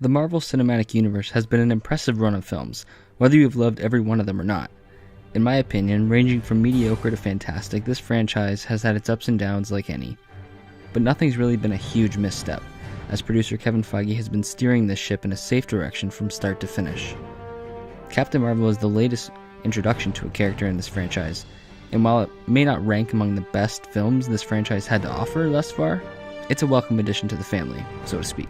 The Marvel Cinematic Universe has been an impressive run of films, whether you have loved every one of them or not. In my opinion, ranging from mediocre to fantastic, this franchise has had its ups and downs like any. But nothing's really been a huge misstep, as producer Kevin Feige has been steering this ship in a safe direction from start to finish. Captain Marvel is the latest introduction to a character in this franchise, and while it may not rank among the best films this franchise had to offer thus far, it's a welcome addition to the family, so to speak.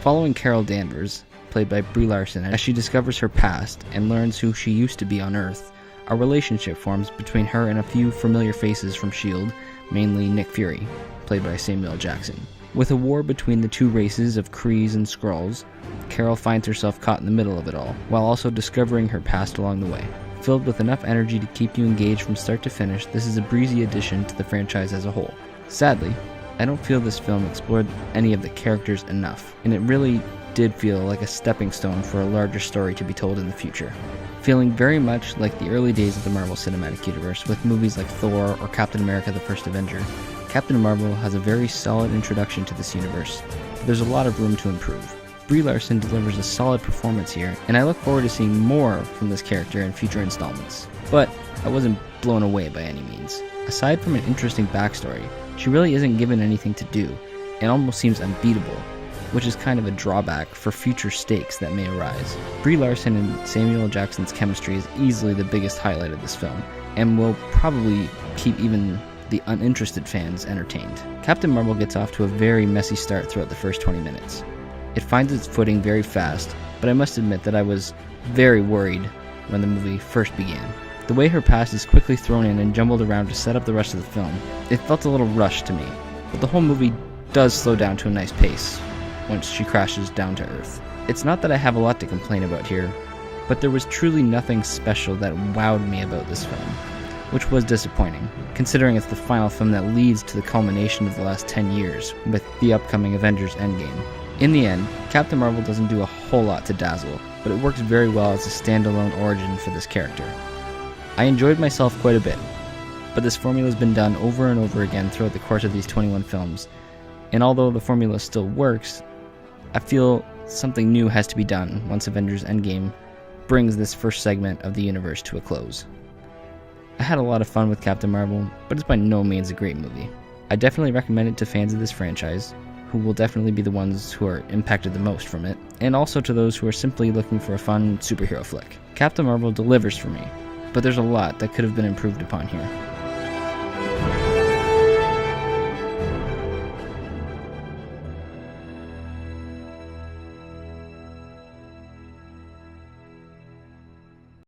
Following Carol Danvers, played by Brie Larson, as she discovers her past and learns who she used to be on Earth, a relationship forms between her and a few familiar faces from S.H.I.E.L.D., mainly Nick Fury, played by Samuel L. Jackson. With a war between the two races of Krees and Skrulls, Carol finds herself caught in the middle of it all, while also discovering her past along the way. Filled with enough energy to keep you engaged from start to finish, this is a breezy addition to the franchise as a whole. Sadly, I don't feel this film explored any of the characters enough, and it really did feel like a stepping stone for a larger story to be told in the future. Feeling very much like the early days of the Marvel Cinematic Universe with movies like Thor or Captain America: The First Avenger, Captain Marvel has a very solid introduction to this universe, but there's a lot of room to improve. Brie Larson delivers a solid performance here, and I look forward to seeing more from this character in future installments. But I wasn't blown away by any means. Aside from an interesting backstory, she really isn't given anything to do, and almost seems unbeatable, which is kind of a drawback for future stakes that may arise. Brie Larson and Samuel L. Jackson's chemistry is easily the biggest highlight of this film, and will probably keep even the uninterested fans entertained. Captain Marvel gets off to a very messy start throughout the first 20 minutes. It finds its footing very fast, but I must admit that I was very worried when the movie first began. The way her past is quickly thrown in and jumbled around to set up the rest of the film, it felt a little rushed to me, but the whole movie does slow down to a nice pace once she crashes down to Earth. It's not that I have a lot to complain about here, but there was truly nothing special that wowed me about this film, which was disappointing, considering it's the final film that leads to the culmination of the last 10 years with the upcoming Avengers Endgame. In the end, Captain Marvel doesn't do a whole lot to dazzle, but it works very well as a standalone origin for this character. I enjoyed myself quite a bit, but this formula has been done over and over again throughout the course of these 21 films, and although the formula still works, I feel something new has to be done once Avengers Endgame brings this first segment of the universe to a close. I had a lot of fun with Captain Marvel, but it's by no means a great movie. I definitely recommend it to fans of this franchise, who will definitely be the ones who are impacted the most from it, and also to those who are simply looking for a fun superhero flick. Captain Marvel delivers for me, but there's a lot that could have been improved upon here.